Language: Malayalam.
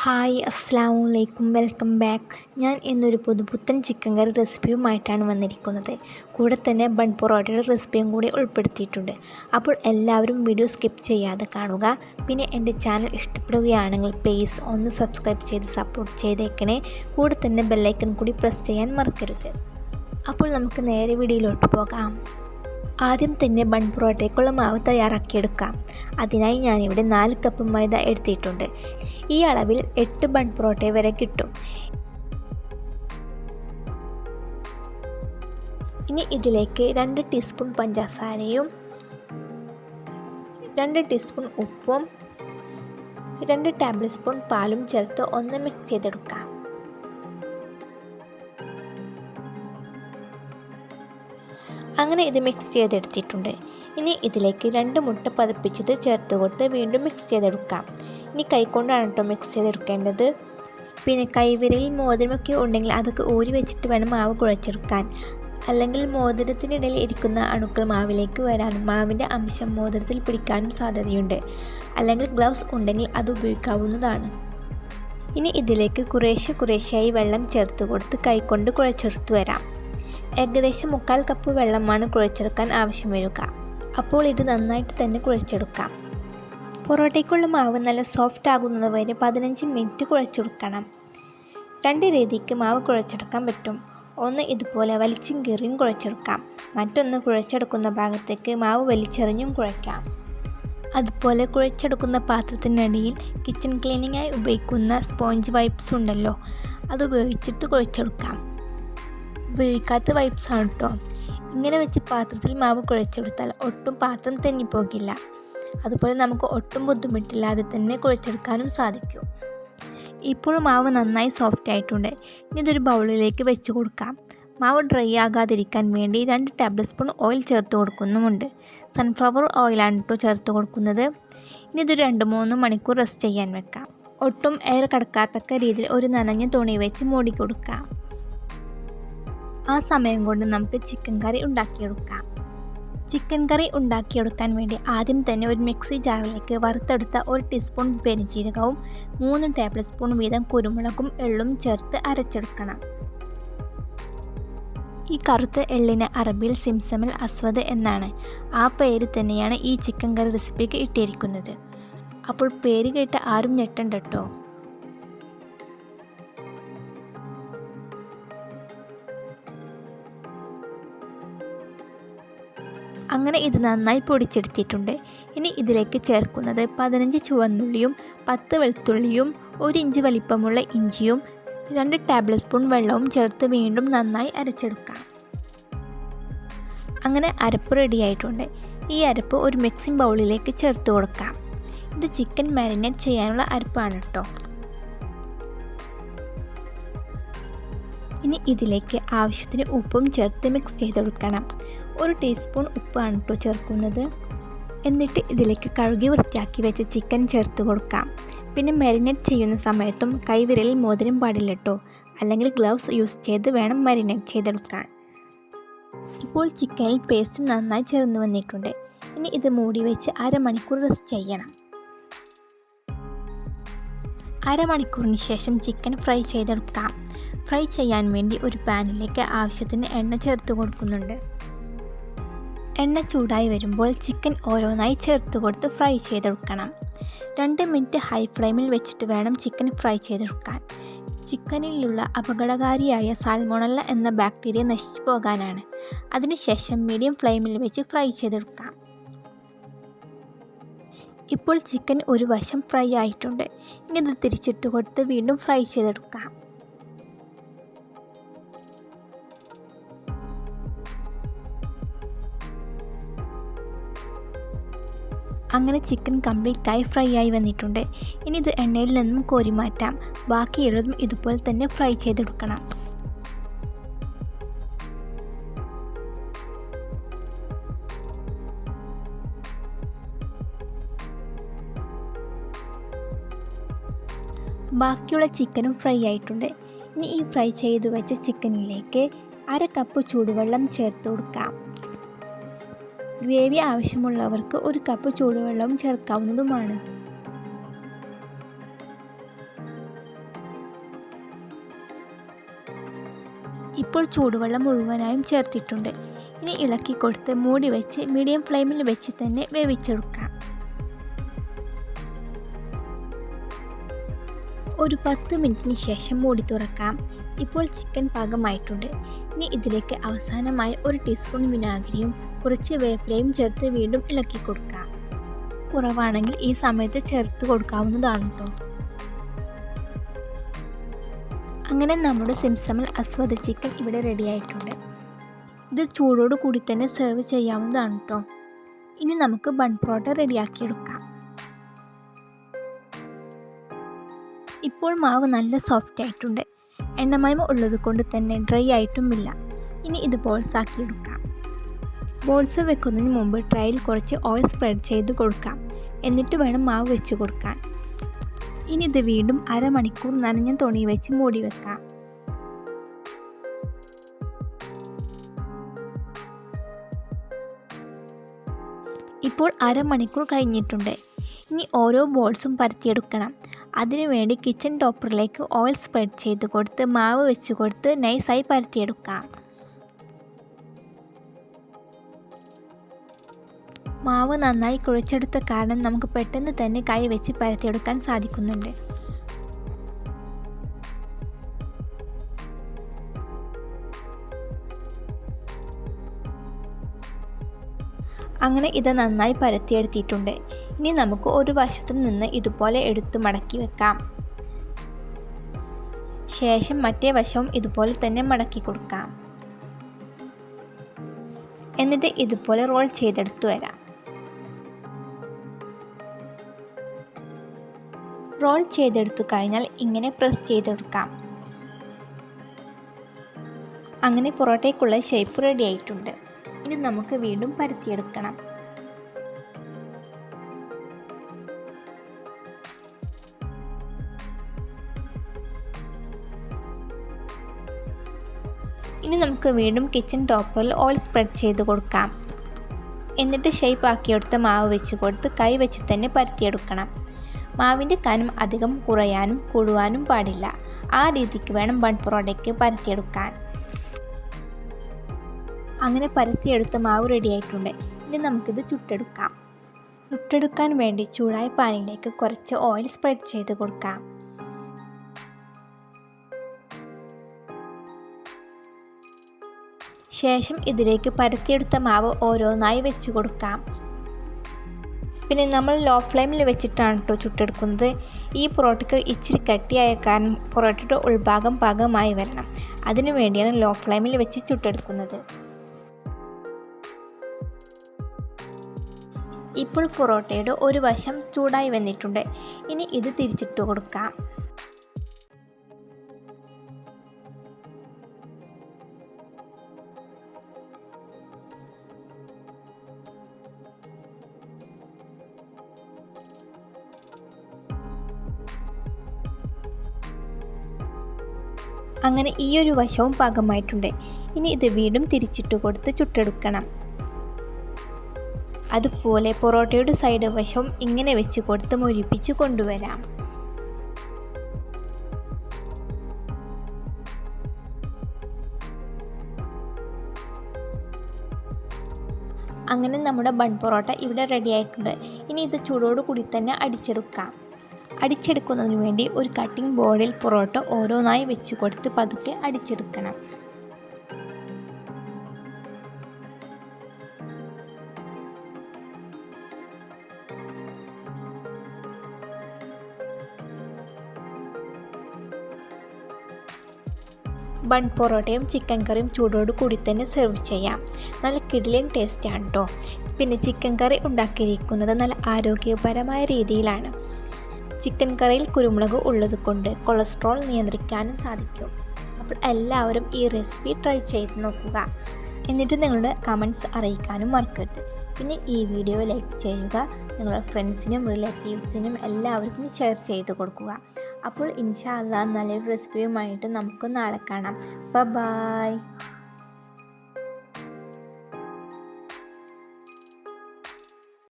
ഹായ് അസ്സലാമു അലൈക്കും, വെൽക്കം ബാക്ക്. ഞാൻ ഇന്നൊരു പുതുപുത്തൻ ചിക്കൻ കറി റെസിപ്പിയുമായിട്ടാണ് വന്നിരിക്കുന്നത്. കൂടെ തന്നെ ബൺ പൊറോട്ടയുടെ റെസിപ്പിയും കൂടി ഉൾപ്പെടുത്തിയിട്ടുണ്ട്. അപ്പോൾ എല്ലാവരും വീഡിയോ സ്കിപ്പ് ചെയ്യാതെ കാണുക. പിന്നെ എൻ്റെ ചാനൽ ഇഷ്ടപ്പെടുകയാണെങ്കിൽ പ്ലീസ് ഒന്ന് സബ്സ്ക്രൈബ് ചെയ്ത് സപ്പോർട്ട് ചെയ്തേക്കണേ. കൂടെ തന്നെ ബെല്ലൈക്കൺ കൂടി പ്രസ് ചെയ്യാൻ മറക്കരുത്. അപ്പോൾ നമുക്ക് നേരെ വീഡിയോയിലോട്ട് പോകാം. ആദ്യം തന്നെ ബൺ പൊറോട്ടയ്ക്കുള്ള മാവ് തയ്യാറാക്കിയെടുക്കാം. അതിനായി ഞാനിവിടെ 4 കപ്പ് മൈദ എടുത്തിട്ടുണ്ട്. ഈ അളവിൽ 8 ബൺ പൊറോട്ട വരെ കിട്ടും. ഇനി ഇതിലേക്ക് 2 ടീസ്പൂൺ പഞ്ചസാരയും 2 ടീസ്പൂൺ ഉപ്പും 2 ടേബിൾ സ്പൂൺ പാലും ചേർത്ത് ഒന്ന് മിക്സ് ചെയ്തെടുക്കാം. അങ്ങനെ ഇത് മിക്സ് ചെയ്തെടുത്തിട്ടുണ്ട്. ഇനി ഇതിലേക്ക് 2 മുട്ട പതപ്പിച്ചത് ചേർത്ത് കൊടുത്ത് വീണ്ടും മിക്സ് ചെയ്തെടുക്കാം. ഇനി കൈകൊണ്ടാണ് കേട്ടോ മിക്സ് ചെയ്തെടുക്കേണ്ടത്. പിന്നെ കൈവിരലിൽ മോതിരമൊക്കെ ഉണ്ടെങ്കിൽ അതൊക്കെ ഊരി വെച്ചിട്ട് വേണം മാവ് കുഴച്ചെടുക്കാൻ. അല്ലെങ്കിൽ മോതിരത്തിനിടയിൽ ഇരിക്കുന്ന അണുക്കൾ മാവിലേക്ക് വരാനും മാവിൻ്റെ അംശം മോതിരത്തിൽ പിടിക്കാനും സാധ്യതയുണ്ട്. അല്ലെങ്കിൽ ഗ്ലൗസ് ഉണ്ടെങ്കിൽ അത് ഉപയോഗിക്കാവുന്നതാണ്. ഇനി ഇതിലേക്ക് കുറേശ്ശെയായി വെള്ളം ചേർത്ത് കൊടുത്ത് കൈകൊണ്ട് കുഴച്ചെടുത്ത് വരാം. ഏകദേശം 1/4 കപ്പ് വെള്ളമാണ് കുഴച്ചെടുക്കാൻ ആവശ്യം വരിക. അപ്പോൾ ഇത് നന്നായിട്ട് തന്നെ കുഴച്ചെടുക്കാം. പൊറോട്ടയ്ക്കുള്ള മാവ് നല്ല സോഫ്റ്റ് ആകുന്നത് വരെ 15 മിനിറ്റ് കുഴച്ചെടുക്കണം. 2 രീതിക്ക് മാവ് കുഴച്ചെടുക്കാൻ പറ്റും. ഒന്ന് ഇതുപോലെ വലിച്ചും കീറിയും കുഴച്ചെടുക്കാം. മറ്റൊന്ന് കുഴച്ചെടുക്കുന്ന ഭാഗത്തേക്ക് മാവ് വലിച്ചെറിഞ്ഞും കുഴയ്ക്കാം. അതുപോലെ കുഴച്ചെടുക്കുന്ന പാത്രത്തിനടിയിൽ കിച്ചൺ ക്ലീനിങ്ങായി ഉപയോഗിക്കുന്ന സ്പോഞ്ച് വൈപ്സ് ഉണ്ടല്ലോ, അതുപയോഗിച്ചിട്ട് കുഴച്ചെടുക്കാം. ഉപയോഗിക്കാത്ത വൈപ്സാണ് കേട്ടോ. ഇങ്ങനെ വെച്ച് പാത്രത്തിൽ മാവ് കുഴച്ചെടുത്താൽ ഒട്ടും പാത്രം തെന്നിപ്പോകില്ല. അതുപോലെ നമുക്ക് ഒട്ടും ബുദ്ധിമുട്ടില്ലാതെ തന്നെ കുഴച്ചെടുക്കാനും സാധിക്കും. ഇപ്പോൾ മാവ് നന്നായി സോഫ്റ്റ് ആയിട്ടുണ്ട്. ഇനി ഇതൊരു ബൗളിലേക്ക് വെച്ച് കൊടുക്കാം. മാവ് ഡ്രൈ ആകാതിരിക്കാൻ വേണ്ടി 2 ടേബിൾ സ്പൂൺ ഓയിൽ ചേർത്ത് കൊടുക്കുന്നുമുണ്ട്. സൺഫ്ലവർ ഓയിലാണ് കേട്ടോ ചേർത്ത് കൊടുക്കുന്നത്. ഇനി ഇതൊരു 2-3 മണിക്കൂർ റെസ്റ്റ് ചെയ്യാൻ വെക്കാം. ഒട്ടും എയർ കടക്കാത്തക്ക രീതിയിൽ ഒരു നനഞ്ഞ തുണി വെച്ച് മൂടി കൊടുക്കാം. ആ സമയം കൊണ്ട് നമുക്ക് ചിക്കൻ കറി ഉണ്ടാക്കിയെടുക്കാം. ചിക്കൻ കറി ഉണ്ടാക്കിയെടുക്കാൻ വേണ്ടി ആദ്യം തന്നെ ഒരു മിക്സി ജാറിലേക്ക് വറുത്തെടുത്ത 1 ടീസ്പൂൺ പെരുംജീരകവും 3 ടേബിൾ സ്പൂൺ വീതം കുരുമുളകും എള്ളും ചേർത്ത് അരച്ചെടുക്കണം. ഈ കറുത്ത എള്ളിന് അറബിയിൽ സിംസമൽ അസ്വദ് എന്നാണ്. ആ പേര് തന്നെയാണ് ഈ ചിക്കൻ കറി റെസിപ്പിക്ക് ഇട്ടിരിക്കുന്നത്. അപ്പോൾ പേര് കേട്ട് ആരും ഞെട്ടണ്ട കേട്ടോ. അങ്ങനെ ഇത് നന്നായി പൊടിച്ചെടുത്തിട്ടുണ്ട്. ഇനി ഇതിലേക്ക് ചേർക്കുന്നത് 15 ചുവന്നുള്ളിയും 10 വെളുത്തുള്ളിയും 1 ഇഞ്ച് വലിപ്പമുള്ള ഇഞ്ചിയും 2 ടേബിൾ സ്പൂൺ വെള്ളവും ചേർത്ത് വീണ്ടും നന്നായി അരച്ചെടുക്കാം. അങ്ങനെ അരപ്പ് റെഡിയായിട്ടുണ്ട്. ഈ അരപ്പ് ഒരു മിക്സിംഗ് ബൗളിലേക്ക് ചേർത്ത് കൊടുക്കാം. ഇത് ചിക്കൻ മാരിനേറ്റ് ചെയ്യാനുള്ള അരപ്പാണ് കേട്ടോ. ഇനി ഇതിലേക്ക് ആവശ്യത്തിന് ഉപ്പും ചേർത്ത് മിക്സ് ചെയ്തെടുക്കണം. 1 ടീസ്പൂൺ ഉപ്പാണ് കേട്ടോ ചേർക്കുന്നത്. എന്നിട്ട് ഇതിലേക്ക് കഴുകി വൃത്തിയാക്കി വെച്ച ചിക്കൻ ചേർത്ത് കൊടുക്കാം. പിന്നെ മാരിനേറ്റ് ചെയ്യുന്ന സമയത്തും കൈവിരലിൽ മോതിരം പാടില്ല കേട്ടോ. അല്ലെങ്കിൽ ഗ്ലൗസ് യൂസ് ചെയ്ത് വേണം മാരിനേറ്റ് ചെയ്തെടുക്കാൻ. ഇപ്പോൾ ചിക്കനിൽ പേസ്റ്റ് നന്നായി ചേർന്ന് വന്നിട്ടുണ്ട്. ഇനി ഇത് മൂടി വെച്ച് അരമണിക്കൂർ റെസ്റ്റ് ചെയ്യണം. അരമണിക്കൂറിന് ശേഷം ചിക്കൻ ഫ്രൈ ചെയ്തെടുക്കാം. ഫ്രൈ ചെയ്യാൻ വേണ്ടി ഒരു പാനിലേക്ക് ആവശ്യത്തിന് എണ്ണ ചേർത്ത് കൊടുക്കുന്നുണ്ട്. എണ്ണ ചൂടായി വരുമ്പോൾ ചിക്കൻ ഓരോന്നായി ചേർത്ത് കൊടുത്ത് ഫ്രൈ ചെയ്തെടുക്കണം. 2 മിനിറ്റ് ഹൈ ഫ്ലെയിമിൽ വെച്ചിട്ട് വേണം ചിക്കൻ ഫ്രൈ ചെയ്തെടുക്കാൻ. ചിക്കനിലുള്ള അപകടകാരിയായ സാൽമോണല്ല എന്ന ബാക്ടീരിയ നശിച്ചു പോകാനാണ്. അതിനുശേഷം മീഡിയം ഫ്ലെയിമിൽ വെച്ച് ഫ്രൈ ചെയ്തെടുക്കാം. ഇപ്പോൾ ചിക്കൻ ഒരു വശം ഫ്രൈ ആയിട്ടുണ്ട്. ഇനി ഇത് തിരിച്ചിട്ട് കൊടുത്ത് വീണ്ടും ഫ്രൈ ചെയ്തെടുക്കാം. അങ്ങനെ ചിക്കൻ കംപ്ലീറ്റായി ഫ്രൈ ആയി വന്നിട്ടുണ്ട്. ഇനി ഇത് എണ്ണയിൽ നിന്നും കോരി മാറ്റാം. ബാക്കിയുള്ളതും ഇതുപോലെ തന്നെ ഫ്രൈ ചെയ്തെടുക്കണം. ബാക്കിയുള്ള ചിക്കനും ഫ്രൈ ആയിട്ടുണ്ട്. ഇനി ഈ ഫ്രൈ ചെയ്തു വെച്ച ചിക്കനിലേക്ക് 1/2 കപ്പ് ചൂടുവെള്ളം ചേർത്ത് കൊടുക്കാം. ഗ്രേവി ആവശ്യമുള്ളവർക്ക് 1 കപ്പ് ചൂടുവെള്ളവും ചേർക്കാവുന്നതുമാണ്. ഇപ്പോൾ ചൂടുവെള്ളം മുഴുവനായും ചേർത്തിട്ടുണ്ട്. ഇനി ഇളക്കി കൊടുത്ത് മൂടി വെച്ച് മീഡിയം ഫ്ലെയിമിൽ വെച്ച് തന്നെ വേവിച്ചെടുക്കാം. ഒരു 10 മിനിറ്റിന് ശേഷം മൂടി തുറക്കാം. ഇപ്പോൾ ചിക്കൻ പാകമായിട്ടുണ്ട്. ഇനി ഇതിലേക്ക് അവസാനമായി 1 ടീസ്പൂൺ വിനാഗിരിയും കുറച്ച് വേപ്പിലയും ചേർത്ത് വീണ്ടും ഇളക്കി കൊടുക്കാം. കുറവാണെങ്കിൽ ഈ സമയത്ത് ചേർത്ത് കൊടുക്കാവുന്നതാണ് കേട്ടോ. അങ്ങനെ നമ്മുടെ സിംസമൽ അസ്വദ ചിക്കൻ ഇവിടെ റെഡി ആയിട്ടുണ്ട്. ഇത് ചൂടോട് കൂടി തന്നെ സെർവ് ചെയ്യാവുന്നതാണ് കേട്ടോ. ഇനി നമുക്ക് ബൺ പൊറോട്ട റെഡിയാക്കിയെടുക്കാം. ഇപ്പോൾ മാവ് നല്ല സോഫ്റ്റ് ആയിട്ടുണ്ട്. എണ്ണമയം ഉള്ളത് കൊണ്ട് തന്നെ ഡ്രൈ ആയിട്ടുമില്ല. ഇനി ഇത് ബോൾസ് ആക്കിയെടുക്കാം. ബോൾസ് വെക്കുന്നതിന് മുമ്പ് ട്രേയിൽ കുറച്ച് ഓയിൽ സ്പ്രെഡ് ചെയ്ത് കൊടുക്കാം. എന്നിട്ട് വേണം മാവ് വെച്ച് കൊടുക്കാൻ. ഇനി ഇത് വീണ്ടും അരമണിക്കൂർ നനഞ്ഞ തുണി വെച്ച് മൂടി വെക്കാം. ഇപ്പോൾ അരമണിക്കൂർ കഴിഞ്ഞിട്ടുണ്ട്. ഇനി ഓരോ ബോൾസും പരത്തിയെടുക്കണം. അതിനുവേണ്ടി കിച്ചൺ ടോപ്പറിലേക്ക് ഓയിൽ സ്പ്രെഡ് ചെയ്ത് കൊടുത്ത് മാവ് വെച്ച് കൊടുത്ത് നൈസായി പരത്തിയെടുക്കാം. മാവ് നന്നായി കുഴച്ചെടുത്ത കാരണം നമുക്ക് പെട്ടെന്ന് തന്നെ കൈ വെച്ച് പരത്തിയെടുക്കാൻ സാധിക്കുന്നുണ്ട്. അങ്ങനെ ഇത് നന്നായി പരത്തിയെടുത്തിട്ടുണ്ട്. ഇനി നമുക്ക് ഒരു വശത്തു നിന്ന് ഇതുപോലെ എടുത്ത് മടക്കി വെക്കാം. ശേഷം മറ്റേ വശവും ഇതുപോലെ തന്നെ മടക്കി കൊടുക്കാം. എന്നിട്ട് ഇതുപോലെ റോൾ ചെയ്തെടുത്തു വരാം. റോൾ ചെയ്തെടുത്തു കഴിഞ്ഞാൽ ഇങ്ങനെ പ്രസ് ചെയ്തെടുക്കാം. അങ്ങനെ പൊറോട്ടയ്ക്കുള്ള ഷേപ്പ് റെഡി ആയിട്ടുണ്ട്. ഇനി നമുക്ക് വീണ്ടും പരത്തിയെടുക്കണം. ഇനി നമുക്ക് വീണ്ടും കിച്ചൺ ടോപ്പറിൽ ഓയിൽ സ്പ്രെഡ് ചെയ്ത് കൊടുക്കാം. എന്നിട്ട് ഷേപ്പ് ആക്കിയെടുത്ത മാവ് വെച്ച് കൊടുത്ത് കൈ വെച്ച് തന്നെ പരത്തിയെടുക്കണം. മാവിൻ്റെ കനം അധികം കുറയാനും കൂടുവാനും പാടില്ല. ആ രീതിക്ക് വേണം ബൺ പൊറോട്ടയ്ക്ക് പരത്തിയെടുക്കാൻ. അങ്ങനെ പരത്തിയെടുത്ത മാവ് റെഡിയായിട്ടുണ്ട്. ഇനി നമുക്കിത് ചുട്ടെടുക്കാം. ചുട്ടെടുക്കാൻ വേണ്ടി ചൂടായ പാനിലേക്ക് കുറച്ച് ഓയിൽ സ്പ്രെഡ് ചെയ്ത് കൊടുക്കാം. ശേഷം ഇതിലേക്ക് പരത്തിയെടുത്ത മാവ് ഓരോന്നായി വെച്ച് കൊടുക്കാം. പിന്നെ നമ്മൾ ലോ ഫ്ലെയിമിൽ വെച്ചിട്ടാണ് കേട്ടോ ചുട്ടെടുക്കുന്നത്. ഈ പൊറോട്ടയ്ക്ക് ഇച്ചിരി കട്ടിയായ കാരണം പൊറോട്ടയുടെ ഉൾഭാഗം പാകമായി വരണം. അതിനു വേണ്ടിയാണ് ലോ ഫ്ലെയിമിൽ വെച്ച് ചുട്ടെടുക്കുന്നത്. ഇപ്പോൾ പൊറോട്ടയുടെ ഒരു വശം ചൂടായി വന്നിട്ടുണ്ട്. ഇനി ഇത് തിരിച്ചിട്ട് കൊടുക്കാം. അങ്ങനെ ഈ ഒരു വശവും പാകമായിട്ടുണ്ട്. ഇനി ഇത് വീണ്ടും തിരിച്ചിട്ട് കൊടുത്ത് ചുട്ടെടുക്കണം. അതുപോലെ പൊറോട്ടയുടെ സൈഡ് വശവും ഇങ്ങനെ വെച്ച് കൊടുത്ത് മൊരിപ്പിച്ച് കൊണ്ടുവരാം. അങ്ങനെ നമ്മുടെ ബൺ പൊറോട്ട ഇവിടെ റെഡി ആയിട്ടുണ്ട്. ഇനി ഇത് ചൂടോട് കൂടി തന്നെ അടിച്ചെടുക്കാം. അടിച്ചെടുക്കുന്നതിന് വേണ്ടി ഒരു കട്ടിംഗ് ബോർഡിൽ പൊറോട്ട ഓരോന്നായി വെച്ച് കൊടുത്ത് പതുക്കെ അടിച്ചെടുക്കണം. ബൺ പൊറോട്ടയും ചിക്കൻ കറിയും ചൂടോട് കൂടി തന്നെ സെർവ് ചെയ്യാം. നല്ല കിടിലൻ ടേസ്റ്റാണ് കേട്ടോ. പിന്നെ ചിക്കൻ കറി ഉണ്ടാക്കിയിരിക്കുന്നത് നല്ല ആരോഗ്യപരമായ രീതിയിലാണ്. ചിക്കൻ കറിയിൽ കുരുമുളക് ഉള്ളത് കൊണ്ട് കൊളസ്ട്രോൾ നിയന്ത്രിക്കാനും സാധിക്കും. അപ്പോൾ എല്ലാവരും ഈ റെസിപ്പി ട്രൈ ചെയ്ത് നോക്കുക. എന്നിട്ട് നിങ്ങളുടെ കമൻറ്റ്സ് അറിയിക്കാനും മറക്കരുത്. പിന്നെ ഈ വീഡിയോ ലൈക്ക് ചെയ്യുക. നിങ്ങളുടെ ഫ്രണ്ട്സിനും റിലേറ്റീവ്സിനും എല്ലാവർക്കും ഷെയർ ചെയ്ത് കൊടുക്കുക. അപ്പോൾ ഇൻഷാ അല്ലാഹ് നല്ലൊരു റെസിപ്പിയുമായിട്ട് നമുക്ക് നാളെ കാണാം. ബൈ.